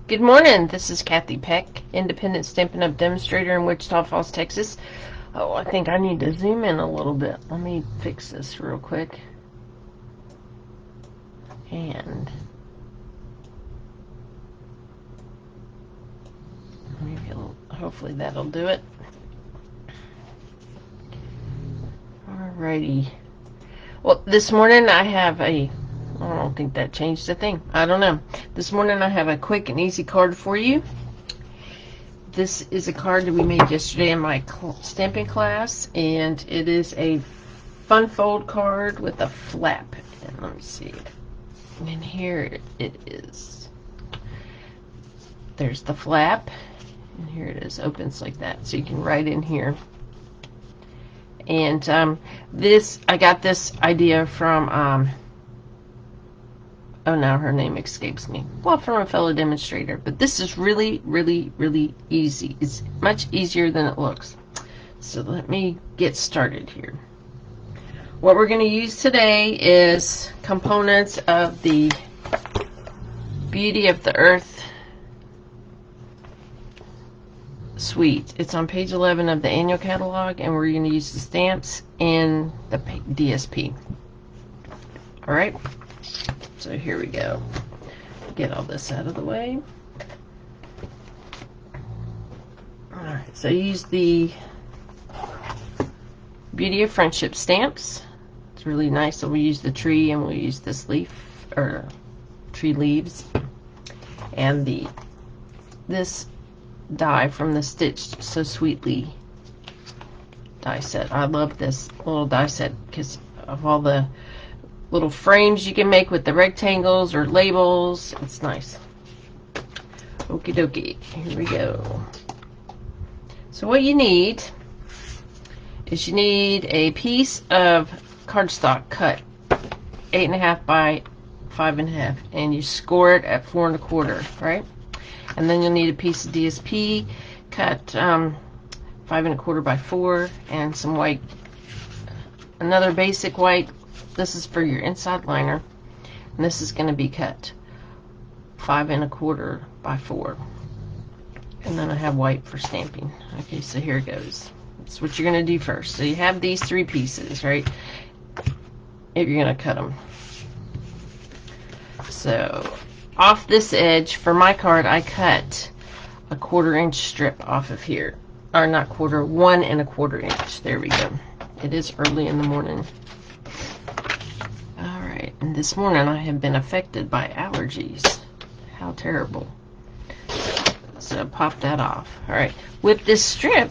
Good morning. This is Kathy Peck, independent Stampin' Up! Demonstrator in Wichita Falls, Texas. Oh, I think I need to zoom in a little bit. Let me fix this real quick. And maybe hopefully that'll do it. Alrighty. Well, this morning I have I don't think that changed a thing. I don't know. This morning I have a quick and easy card for you. This is a card that we made yesterday in my stamping class, and it is a fun fold card with a flap. And let me see. And here it is. There's the flap, and here it is. Opens like that, so you can write in here. And I got this idea from oh, now her name escapes me. Well, from a fellow demonstrator. But this is really, really, really easy. It's much easier than it looks. So let me get started here. What we're going to use today is components of the Beauty of the Earth suite. It's on page 11 of the annual catalog, and we're going to use the stamps and the DSP. Alright? So here we go. Get all this out of the way. Alright, so I use the Beauty of Friendship stamps. It's really nice. So we use the tree, and we'll use this leaf, or tree leaves. And this die from the Stitched So Sweetly die set. I love this little die set because of all the little frames you can make with the rectangles or labels. It's nice. Okie dokie, here we go. So what you need is you need a piece of cardstock cut 8.5 by 5.5, and you score it at 4 1/4, right? And then you'll need a piece of DSP cut 5 1/4 by 4, and some white, another basic white. This is for your inside liner, and this is going to be cut 5 1/4 by 4. And then I have white for stamping. Okay, so here it goes. That's what you're going to do first. So you have these 3 pieces, right? If you're going to cut them. So off this edge for my card, I cut a 1/4 inch strip off of here, or not quarter, 1 1/4 inch. There we go. It is early in the morning. Alright, and this morning I have been affected by allergies. How terrible. So pop that off. Alright, with this strip,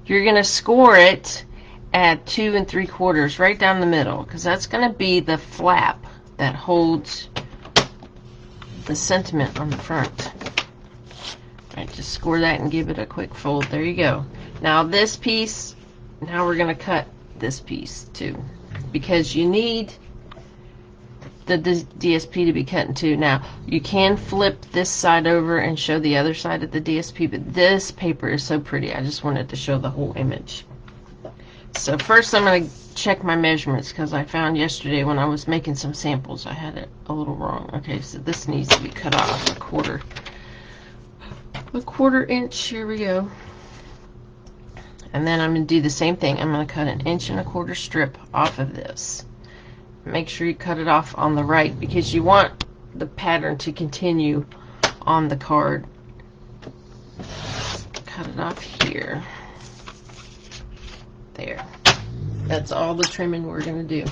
you're going to score it at 2 3/4 right down the middle, because that's going to be the flap that holds the sentiment on the front. Alright, just score that and give it a quick fold. There you go. Now this piece, now we're going to cut this piece too, because you need the DSP to be cut in 2. Now you can flip this side over and show the other side of the DSP, but this paper is so pretty, I just wanted to show the whole image. So first I'm going to check my measurements, because I found yesterday when I was making some samples I had it a little wrong. Okay, so this needs to be cut off a 1/4 inch. Here we go. And then I'm going to do the same thing. I'm going to cut 1 1/4 inch strip off of this. Make sure you cut it off on the right, because you want the pattern to continue on the card. Cut it off here. There. That's all the trimming we're going to do.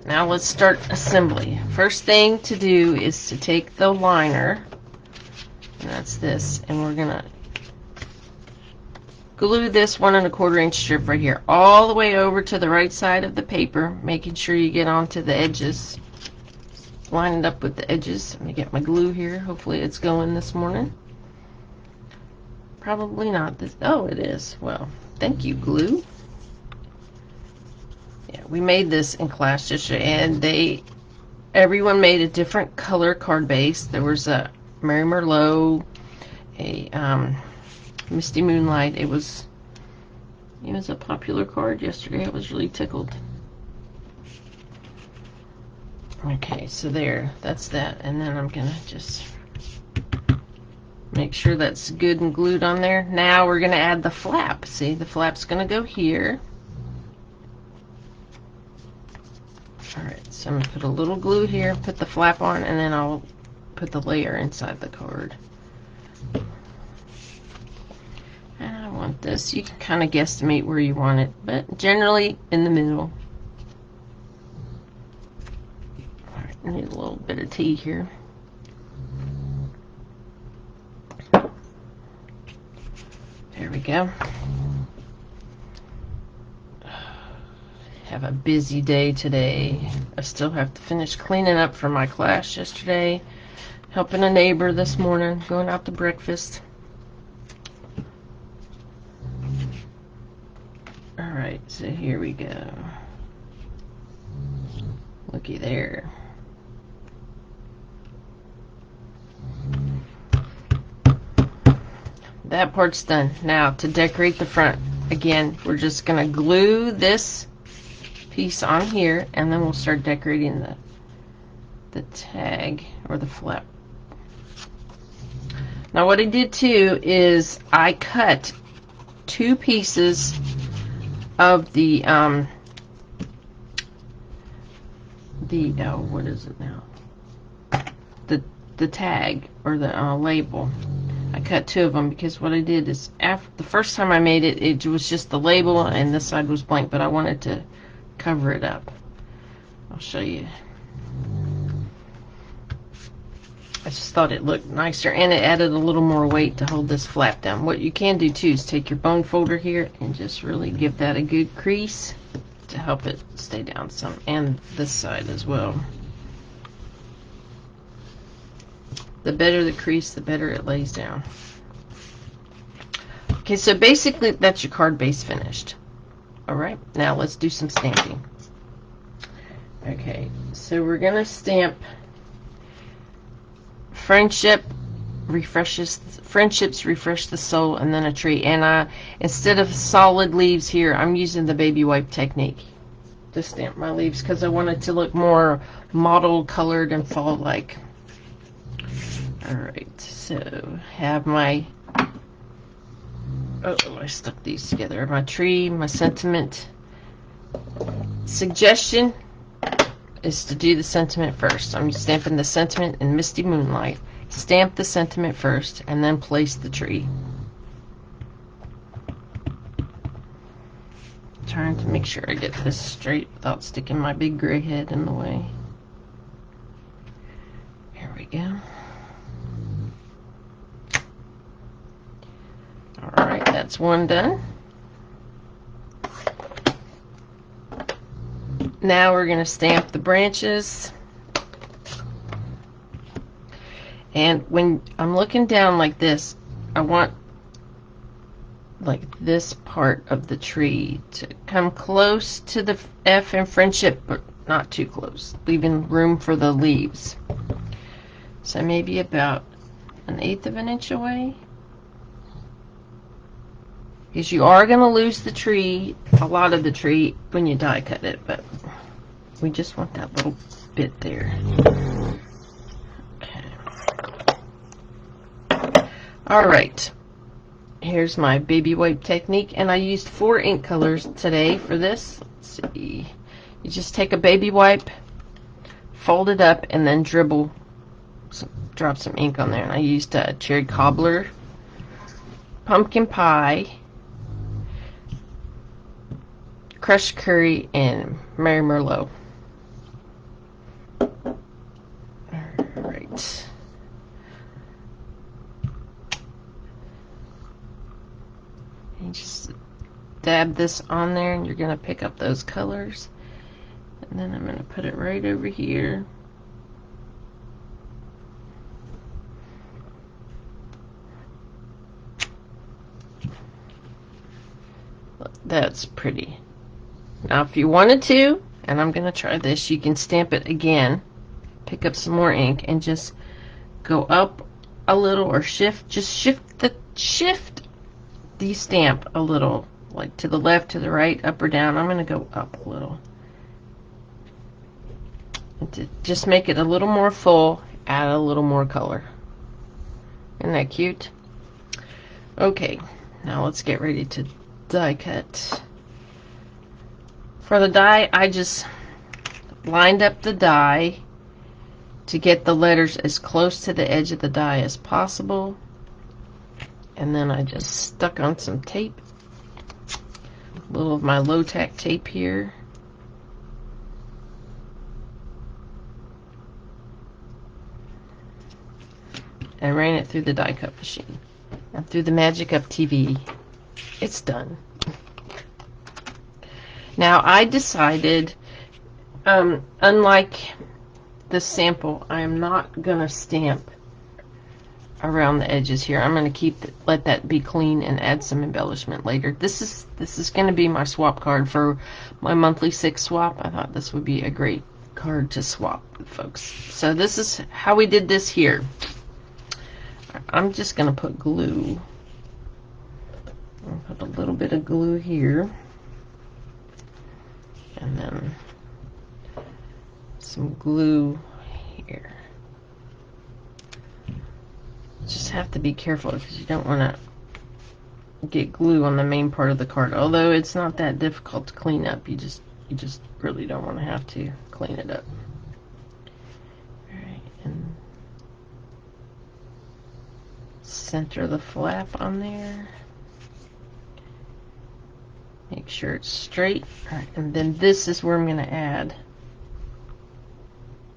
Now let's start assembly. First thing to do is to take the liner, and that's this, and we're going to glue this 1 1/4 inch strip right here all the way over to the right side of the paper, making sure you get onto the edges. Line it up with the edges. Let me get my glue here. Hopefully it's going this morning. Probably not. Oh, it is. Well, thank you, glue. Yeah, we made this in class yesterday, and everyone made a different color card base. There was a Mary Merlot, a Misty Moonlight. It was a popular card yesterday. I was really tickled. Okay, so there, that's that. And then I'm gonna just Make sure that's good and glued on there. Now we're going to add the flap. See, the flap's going to go here. Alright, so I'm going to put a little glue here, put the flap on, and then I'll put the layer inside the card. And I want this. You can kind of guesstimate where you want it, but generally in the middle. Alright, I need a little bit of tea here. There we go. Have a busy day today. I still have to finish cleaning up for my class yesterday, helping a neighbor this morning, going out to breakfast. Alright, so here we go. Looky there. That part's done. Now to decorate the front, again, we're just going to glue this piece on here, and then we'll start decorating the tag or the flap. Now what I did too is I cut 2 pieces of the what is it now? The tag or the label. I cut 2 of them because what I did is after the first time I made it, it was just the label and this side was blank, but I wanted to cover it up. I'll show you. I just thought it looked nicer and it added a little more weight to hold this flap down. What you can do too is take your bone folder here and just really give that a good crease to help it stay down some, and this side as well. The better the crease, the better it lays down. Okay, so basically that's your card base finished. Alright, now let's do some stamping. Okay, so we're going to stamp friendships refresh the soul, and then a tree. And instead of solid leaves here, I'm using the baby wipe technique to stamp my leaves because I want it to look more mottled colored and fall like. Alright, so have my, oh, I stuck these together. My tree, my sentiment. Suggestion is to do the sentiment first. I'm stamping the sentiment in Misty Moonlight. Stamp the sentiment first and then place the tree. Trying to make sure I get this straight without sticking my big gray head in the way. Here we go. Alright, that's one done. Now we're going to stamp the branches. And when I'm looking down like this, I want like this part of the tree to come close to the F in friendship, but not too close, leaving room for the leaves. So maybe about 1/8 of an inch away. Because you are going to lose the tree, a lot of the tree, when you die cut it, but we just want that little bit there. Okay. Alright. Here's my baby wipe technique, and I used 4 ink colors today for this. Let's see. You just take a baby wipe, fold it up, and then drop some ink on there. And I used cherry cobbler, pumpkin pie, crushed curry, and Mary Merlot. Alright. You just dab this on there and you're going to pick up those colors. And then I'm going to put it right over here. That's pretty. Now if you wanted to, and I'm going to try this, you can stamp it again, pick up some more ink, and just go up a little or shift the stamp a little, like to the left, to the right, up or down. I'm going to go up a little. And to just make it a little more full, add a little more color. Isn't that cute? Okay, now let's get ready to die cut. For the die, I just lined up the die to get the letters as close to the edge of the die as possible. And then I just stuck on some tape. A little of my low-tack tape here. And ran it through the die cut machine. And through the magic of TV, it's done. Now I decided, unlike the sample, I am not gonna stamp around the edges here. I'm gonna let that be clean and add some embellishment later. This is gonna be my swap card for my monthly 6 swap. I thought this would be a great card to swap with folks. So this is how we did this here. I'm just gonna put glue. I'll put a little bit of glue here. And then some glue here. Just have to be careful because you don't want to get glue on the main part of the card. Although it's not that difficult to clean up, you just really don't want to have to clean it up. All right, and center the flap on there. Make sure it's straight. All right, and then this is where I'm going to add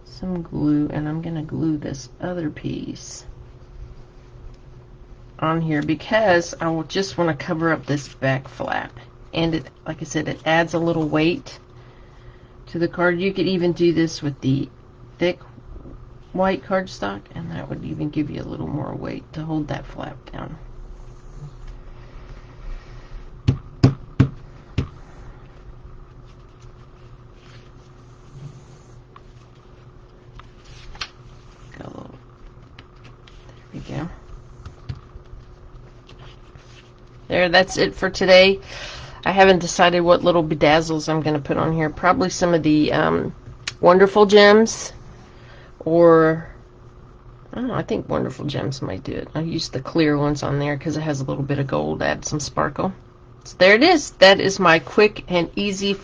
some glue, and I'm going to glue this other piece on here because I will just want to cover up this back flap. And it, like I said, it adds a little weight to the card. You could even do this with the thick white cardstock, and that would even give you a little more weight to hold that flap down. There we go. There, that's it for today. I haven't decided what little bedazzles I'm going to put on here. Probably some of the Wonderful Gems, or I don't know, I think Wonderful Gems might do it. I'll use the clear ones on there because it has a little bit of gold, add some sparkle. So there it is. That is my quick and easy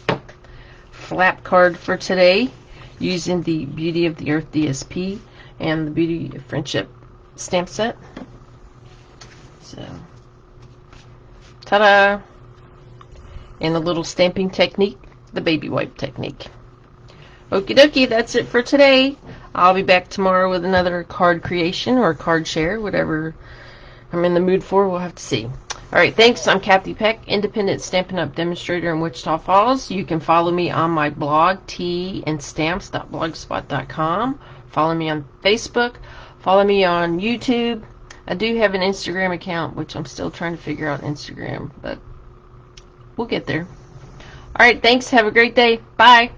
flap card for today, using the Beauty of the Earth DSP and the Beauty of Friendship stamp set. So, ta-da! And a little stamping technique, the baby wipe technique. Okie dokie, that's it for today. I'll be back tomorrow with another card creation or card share, whatever I'm in the mood for. We'll have to see. Alright, thanks. I'm Kathy Peck, independent Stampin' Up! Demonstrator in Wichita Falls. You can follow me on my blog, teandstamps.blogspot.com. Follow me on Facebook. Follow me on YouTube. I do have an Instagram account, which I'm still trying to figure out Instagram, but we'll get there. Alright, thanks. Have a great day. Bye.